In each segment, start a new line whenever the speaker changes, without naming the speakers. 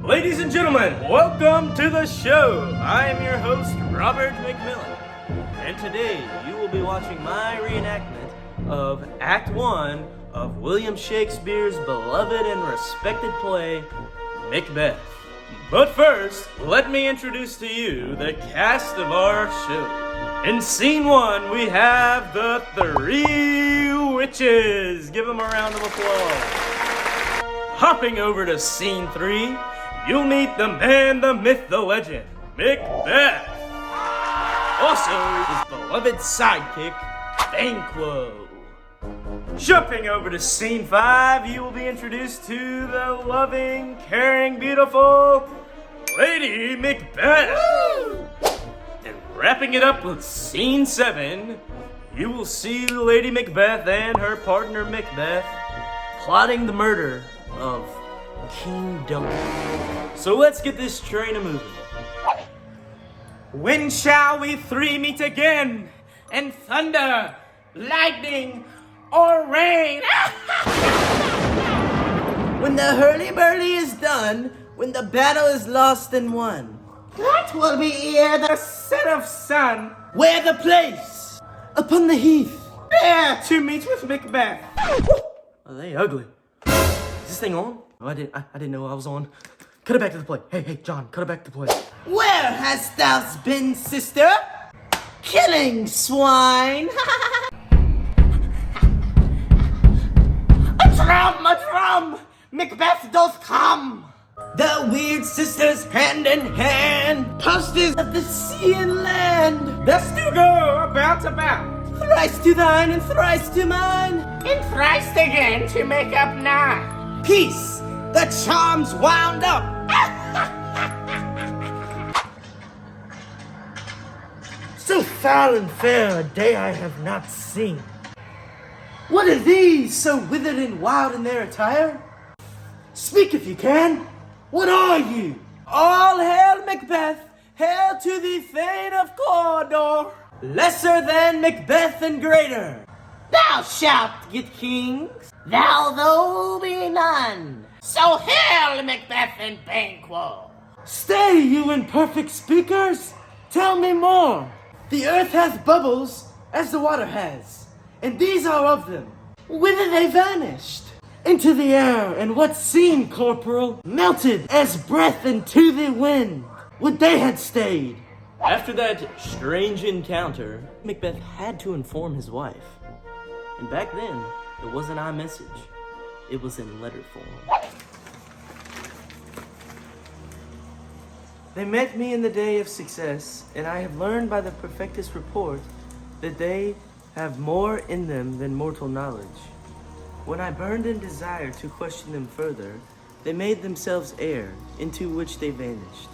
Ladies and gentlemen, welcome to the show. I am your host, Robert McMillan, and today you will be watching my reenactment of Act 1 of William Shakespeare's beloved and respected play, Macbeth. But first, let me introduce to you the cast of our show. In Scene 1, we have the Three Witches. Give them a round of applause. Hopping over to Scene 3, you'll meet the man, the myth, the legend, Macbeth. Also, his beloved sidekick, Banquo. Jumping over to Scene 5, you will be introduced to the loving, caring, beautiful Lady Macbeth. Woo! And wrapping it up with Scene 7, you will see Lady Macbeth and her partner Macbeth plotting the murder of King Duncan. So let's get this train a-moving. When shall we three meet again? And thunder, lightning, or rain?
When the hurly-burly is done, when the battle is lost and won. That will be ere the set of sun. Where the place? Upon the heath. There to meet with Macbeth.
Are they ugly? Is this thing on? Oh, I didn't know I was on. Cut it back to the play. Hey, John, cut it back to the play.
Where hast thou been, sister? Killing swine. A drum! Macbeth doth come! The weird sisters hand in hand, posters of the sea and land.
Thus do go about.
Thrice to thine and thrice to mine,
and thrice again to make up nine.
Peace, the charm's wound up. So foul and fair a day I have not seen. What are these, so withered and wild in their attire? Speak if you can. What are you? All hail Macbeth, hail to the Thane of Cawdor. Lesser than Macbeth and greater. Thou shalt get kings, thou though be none.
So hail Macbeth and Banquo.
Stay, you imperfect speakers. Tell me more. The earth hath bubbles, as the water has, and these are of them. Whither they vanished? Into the air, and what seemed, corporal, melted as breath into the wind. Would they had stayed.
After that strange encounter, Macbeth had to inform his wife. And back then, it wasn't iMessage. It was in letter form.
They met me in the day of success, and I have learned by the Perfectus report that they have more in them than mortal knowledge. When I burned in desire to question them further, they made themselves air, into which they vanished.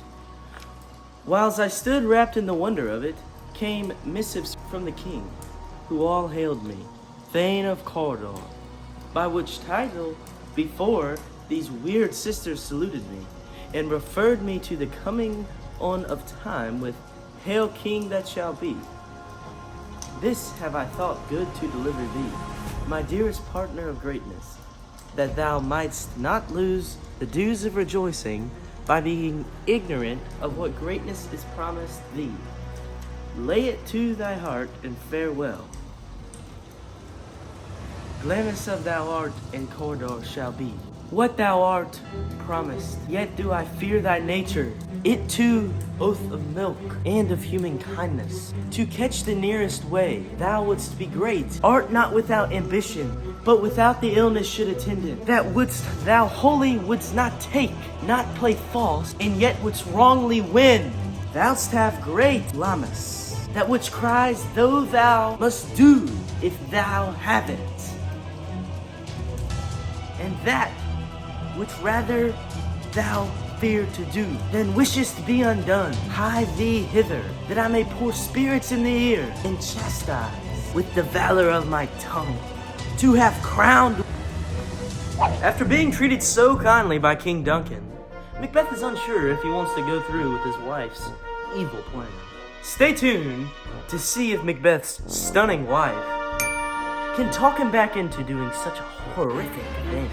Whilst I stood wrapped in the wonder of it, came missives from the king, who all hailed me, Thane of Cawdor, by which title before these weird sisters saluted me, and referred me to the coming on of time with Hail King that shall be. This have I thought good to deliver thee, my dearest partner of greatness, that thou mightst not lose the dues of rejoicing by being ignorant of what greatness is promised thee. Lay it to thy heart and farewell. Glamorous of thou art and Cawdor shall be. What thou art promised, yet do I fear thy nature. It too, oath of milk and of human kindness. To catch the nearest way, thou wouldst be great. Art not without ambition, but without the illness should attend it. That wouldst thou wholly wouldst not take, not play false, and yet wouldst wrongly win. Thou'st have great lamus, that which cries, though thou must do if thou have it. And that which rather thou fear to do, than wishest be undone. Hie thee hither, that I may pour spirits in the ear, and chastise with the valor of my tongue, to have crowned.
After being treated so kindly by King Duncan, Macbeth is unsure if he wants to go through with his wife's evil plan. Stay tuned to see if Macbeth's stunning wife can talk him back into doing such a horrific thing.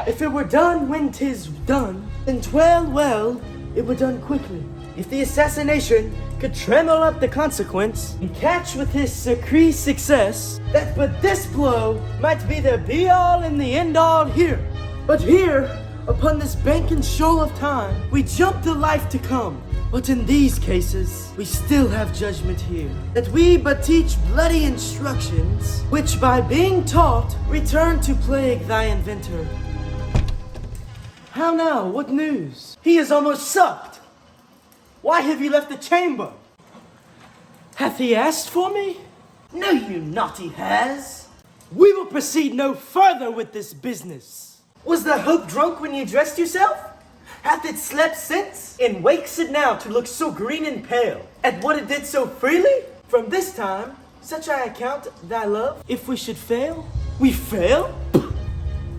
If it were done when 'tis done, then well, it were done quickly. If the assassination could tremble up the consequence and catch with his secret success, that but this blow might be the be-all and the end-all here. But here, upon this banking shoal of time, we jump to life to come. But in these cases, we still have judgment here, that we but teach bloody instructions, which by being taught, return to plague thy inventor. How now? What news? He is almost supped. Why have you left the chamber? Hath he asked for me? No, you naughty has. We will proceed no further with this business. Was the hope drunk when you dressed yourself? Hath it slept since? And wakes it now to look so green and pale, at what it did so freely? From this time, such I account thy love. If we should fail, we fail?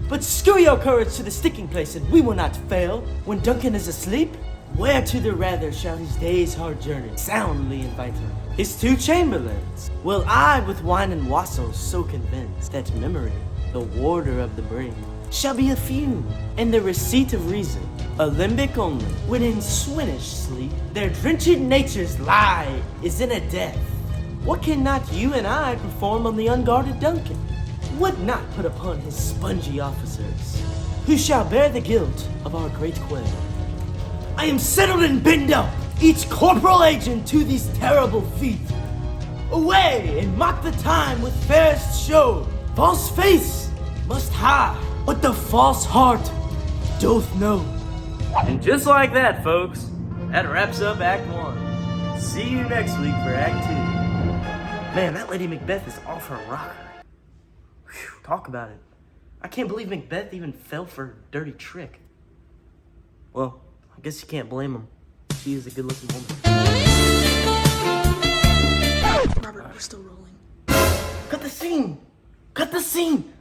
But screw your courage to the sticking place, and we will not fail. When Duncan is asleep, where to the rather shall his day's hard journey soundly invite him? His two chamberlains. Will I with wine and wassail so convince that memory, the warder of the brain, shall be a fume, and the receipt of reason a limbic only, when in swinish sleep their drenched natures lie is in a death. What cannot you and I perform on the unguarded Duncan? Would not put upon his spongy officers, who shall bear the guilt of our great quail. I am settled and bend up, each corporal agent to these terrible feet. Away and mock the time with fairest show. False face must hide, but the false heart doth know.
And just like that, folks, that wraps up Act 1. See you next week for Act 2. Man, that Lady Macbeth is off her rocker. Whew, talk about it. I can't believe Macbeth even fell for a dirty trick. Well, I guess you can't blame him. She is a good-looking woman.
Robert, we're still rolling.
Cut the scene! Cut the scene!